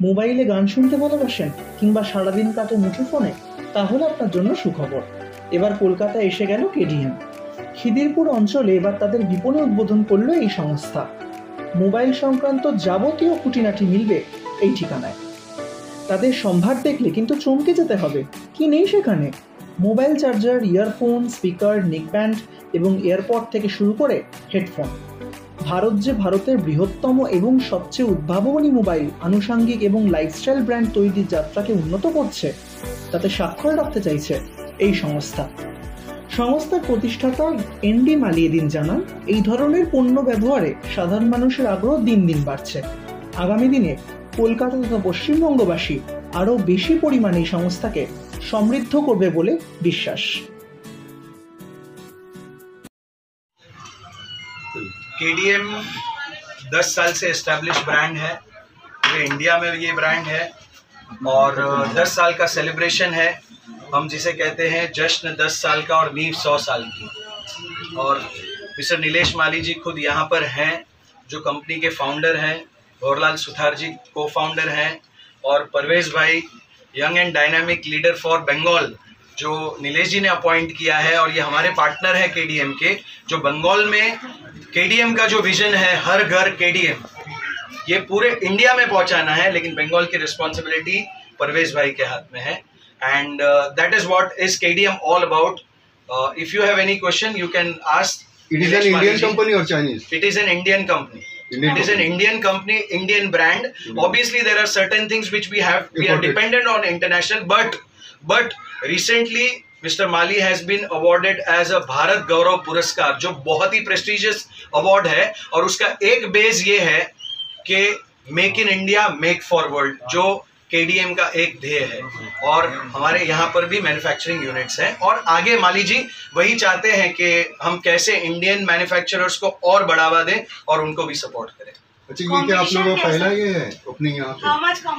মোবাইলে গান শুনতে ভালোবাসেন কিংবা সারাদিন কাটে মুঠোফোনে, তাহলে আপনার জন্য সুখবর। এবার কলকাতায় এসে গেল কেডিএম। খিদিরপুর অঞ্চলে এবার তাদের বিপণী উদ্বোধন করলো এই সংস্থা। মোবাইল সংক্রান্ত যাবতীয় খুঁটিনাটি মিলবে এই ঠিকানায়। তাদের সম্ভার দেখলে কিন্তু চমকে যেতে হবে, কি নেই সেখানে। Mobile charger, earphone, speaker, neckband এবং এয়ারপড থেকে শুরু করে হেডফোন। ভারত যে ভারতের বৃহত্তম এবং সবচেয়ে উদ্ভাবনী মোবাইল, আনুষাঙ্গিক এবং লাইফস্টাইল ব্র্যান্ড তৈরির যাত্রাকে উন্নত করছে, তাতে স্বাক্ষর রাখতে চাইছে এই সংস্থার প্রতিষ্ঠাতা এনডি মালিয়েদিন জানান, এই ধরনের পণ্য ব্যবহারে সাধারণ মানুষের আগ্রহ দিন দিন বাড়ছে। আগামী দিনে কলকাতা তথা পশ্চিমবঙ্গবাসী আরও বেশি পরিমাণে এই সংস্থাকে সমৃদ্ধ করবে বলে বিশ্বাস। केडीएम 10 साल से एस्टैब्लिश ब्रांड है, पूरे इंडिया में ये ब्रांड है और 10 साल का सेलिब्रेशन है। हम जिसे कहते हैं जश्न 10 साल का और नींव 100 साल की। और मिस्टर नीलेश माली जी खुद यहाँ पर हैं, जो कंपनी के फाउंडर हैं। गौरलाल सुथार जी को फाउंडर हैं और परवेज भाई young and dynamic leader for Bengal, जो नीलेश जी ने अपॉइंट किया है। और ये हमारे पार्टनर है केडीएम के, जो बंगाल में केडीएम का जो विजन है हर घर केडीएम, ये पूरे इंडिया में पहुंचाना है, लेकिन बंगाल की रिस्पॉन्सिबिलिटी परवेज भाई के हाथ में है। And that is what is KDM all about. If you have any question you can ask. It is an Indian company or Chinese? It is an Indian company. It is an Indian company, Indian brand. Obviously there are certain things which we are dependent on international, but recently Mr. Mali has been awarded as a Bharat Gaurav Puraskar, जो बहुत ही prestigious award है। और उसका एक base ये है कि make in India make for world, जो केडीएम का एक ध्येय है। और हमारे यहाँ पर भी मैन्युफैक्चरिंग यूनिट्स हैं और आगे माली जी वही चाहते हैं कि हम कैसे इंडियन मैन्युफैक्चरर्स को और बढ़ावा दें और उनको भी सपोर्ट करें। अच्छा, ये क्या आप लोगों का पहला ये है ओपनिंग यहाँ पे?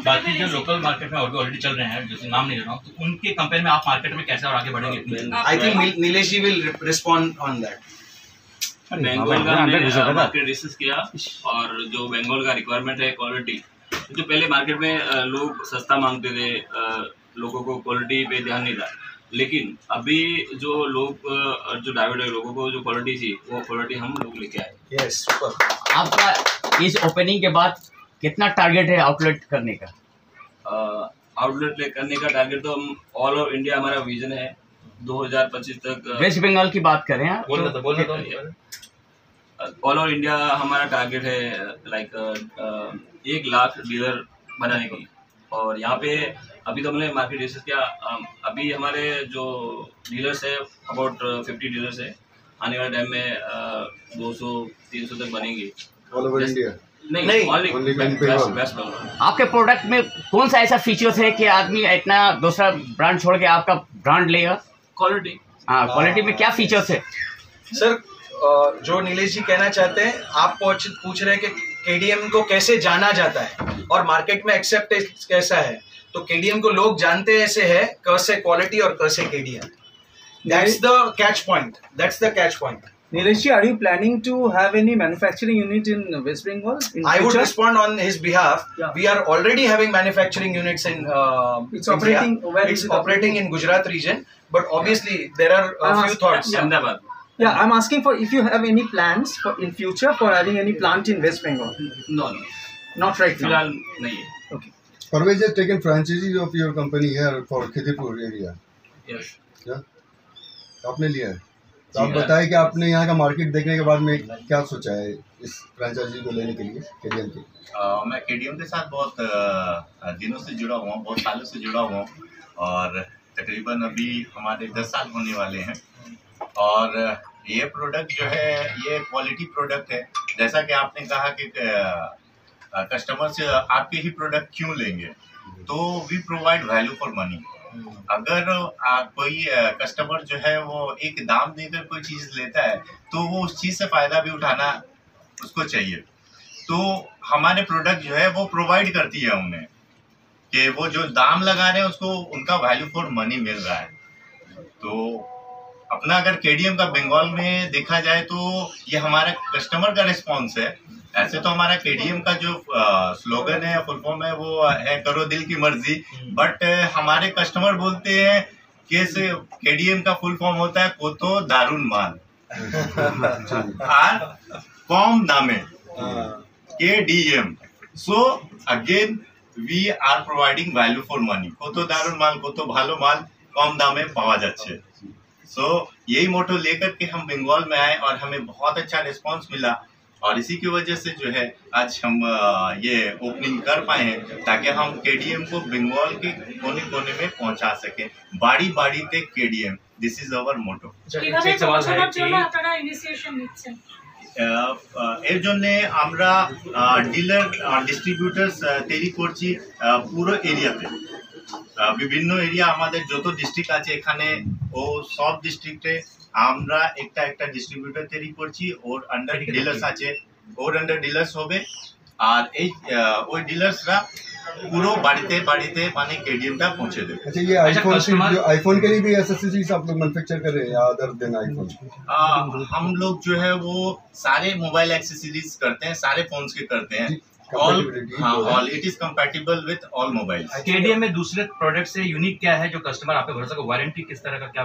बाकी जो लोकल मार्केट में ऑलरेडी चल रहे हैं, जैसे नाम नहीं ले रहा हूँ, तो उनके कंपेयर में आप मार्केट में कैसे और आगे बढ़ेंगे? I think Nilesh ji will respond on that. Bengal का हमने मार्केट रिसर्च किया और जो बंगाल का रिक्वायरमेंट है क्वालिटी, जो पहले मार्केट में लोग सस्ता मांगते थे, लोगों को क्वालिटी पे ध्यान नहीं था। लेकिन अभी जो लोग जो डाइवर्ट है, लोगों को जो क्वालिटी थी वो क्वालिटी हम लोग लेके आए। Yes, super. आपका इस ओपनिंग के बाद कितना टारगेट है आउटलेट करने का? आउटलेट करने का टारगेट तो हम ऑल ओवर इंडिया, हमारा विजन है 2025 तक। वेस्ट बंगाल की बात करें आप, ऑल ओवर इंडिया हमारा टारगेट है लाइक 1 लाख डीलर बनाने की। और यहाँ पे अभी तो हमने मार्केट रिसर्च किया, अभी हमारे जो डीलर्स है अबाउट 50 डीलर्स है। आने वाले टाइम में 200-300 तक बनेंगे ऑल ओवर इंडिया। नहीं only बेस्ट। आपके प्रोडक्ट में कौन सा ऐसा फीचर्स है कि आदमी इतना दूसरा ब्रांड छोड़ के आपका ब्रांड लेगा? क्वालिटी। हाँ, क्वालिटी में क्या फीचर्स है? सर, जो नीलेश जी कहना चाहते हैं, आप पूछ रहे हैं कि केडीएम को कैसे जाना जाता है और मार्केट में एक्सेप्टेंस कैसा है। तो केडीएम को लोग जानते ऐसे है, क से क्वालिटी और क से KDM. That's the catch point. Nilesh ji, are you planning to have any manufacturing unit in West Bengal? I would respond on his behalf. Yeah. We are already having manufacturing units in It's operating. Where It's operating in Gujarat region, but obviously there are a few thoughts. Ahmedabad. Yeah, I'm asking for if you have any plans for in future for having any plant in West Bengal. No, Not right now. फिलहाल नहीं है। Okay. Parvez has taken franchises of your company here for Khidipur area. Yes. क्या आपने लिया है? तो आप बताएं कि आपने यहाँ का मार्केट देखने के बाद में क्या सोचा है इस फ्रेंचाइजी को लेने के लिए केडीएम के? मैं केडीएम के साथ बहुत दिनों से जुड़ा हुआ हूँ, बहुत सालों से जुड़ा हुआ हूँ और तकरीबन अभी हमारे 10 साल होने वाले हैं। और ये प्रोडक्ट जो है ये क्वालिटी प्रोडक्ट है। जैसा कि आपने कहा कि कस्टमर से आपके ही प्रोडक्ट क्यों लेंगे, तो we provide value for money. अगर कोई कस्टमर जो है वो एक दाम देकर कोई चीज़ लेता है तो वो उस चीज़ से फ़ायदा भी उठाना उसको चाहिए। तो हमारे प्रोडक्ट जो है वो प्रोवाइड करती है उन्हें कि वो जो दाम लगा रहे हैं उसको उनका वैल्यू फॉर मनी मिल रहा है। तो अपना अगर केडीएम का बंगाल में देखा जाए तो ये हमारा कस्टमर का रिस्पॉन्स है ऐसे तो हमारा केडीएम का जो स्लोगन है, फुल फॉर्म है, वो है करो दिल की मर्जी। बट हमारे कस्टमर बोलते हैं कि केडीएम का फुल फॉर्म होता है कोतो दारुन माल और कम दामे, KDM. So again we are providing value for money. कोतो दारुन माल, कोतो भालो माल कम दामे पावा जाच्छे। सो यही मोटो लेकर के हम बंगाल में आए और हमें बहुत अच्छा रिस्पांस मिला, और इसी की वजह से जो है आज हम ये ओपनिंग कर पाए हैं, ताकि हम केडीएम को बंगाल के कोने कोने में पहुंचा सके। बाड़ी बाड़ी ते KDM, this is our motto. কিভাবে পৌঁছানোর জন্য আপনারা ইনিশিয়েশন নিচ্ছেন? এর জন্য আমরা ডিলার ডিস্ট্রিবিউটার্স তৈরি করছি পুরো এরিয়াতে। বিভিন্ন এরিয়া আমাদের যত ডিস্ট্রিক্ট আছে এখানে ও সব ডিস্ট্রিক্টে আমরা একটা একটা ডিস্ট্রিবিউটর তৈরি করছি, ওর আন্ডার ডিলার্স আছে, ওর আন্ডার ডিলার্স হবে। আর এই ওই ডিলার্সরা পুরো বাড়িতে বাড়িতে মানে কেডিএমটা পৌঁছে দেবে। अच्छा, ये आईफोन के लिए भी एसेसरीज आप लोग मैन्युफैक्चर कर रहे हैं या अदर देन आईफोन? हम लोग जो है वो सारे मोबाइल एक्सेसरीज करते हैं, सारे फोन्स के करते हैं। All it is compatible with all mobiles. KDM में दूसरे प्रोडक्ट से यूनिक क्या है जो कस्टमर आप पे भरोसा को, वारंटी किस तरह का क्या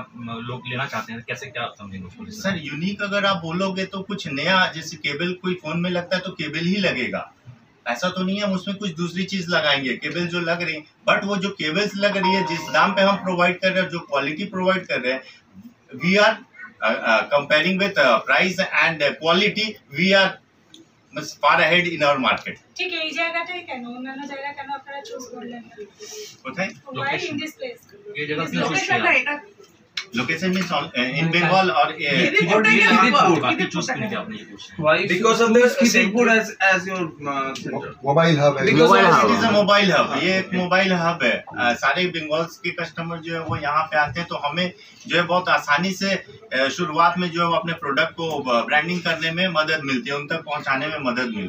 लोग लेना चाहते हैं, कैसे क्या समझेंगे उसको? सर यूनिक अगर आप बोलोगे तो कुछ नया, जैसे केबल कोई फोन में लगता है तो केबल ही लगेगा, ऐसा तो नहीं है हम उसमें कुछ दूसरी चीज लगाएंगे। केबल जो लग रही है, बट वो जो केबल्स लग रही है जिस दाम पे हम प्रोवाइड कर रहे हैं, जो क्वालिटी प्रोवाइड कर रहे हैं, we are comparing with price and quality, we are far ahead in our market. ঠিক এই জায়গাটাই কেন, অন্যান্য জায়গা কেন আপনারা চুজ করলেন? কোথায় Why in this place? ये जगह क्यों चूज किया? लोकेशन मींस इन बंगाल और बाकी चूज क्यों किया आपने ये question? Because of this Khidipur as your mobile hub है। Because it is a mobile hub, ये एक मोबाइल हब है। सारे बंगाल के कस्टमर जो है वो यहाँ पे आते हैं, तो हमें जो है बहुत आसानी से शुरुआत में जो है अपने प्रोडक्ट को ब्रांडिंग करने में मदद मिलती है, उन तक पहुँचाने में मदद मिलती है।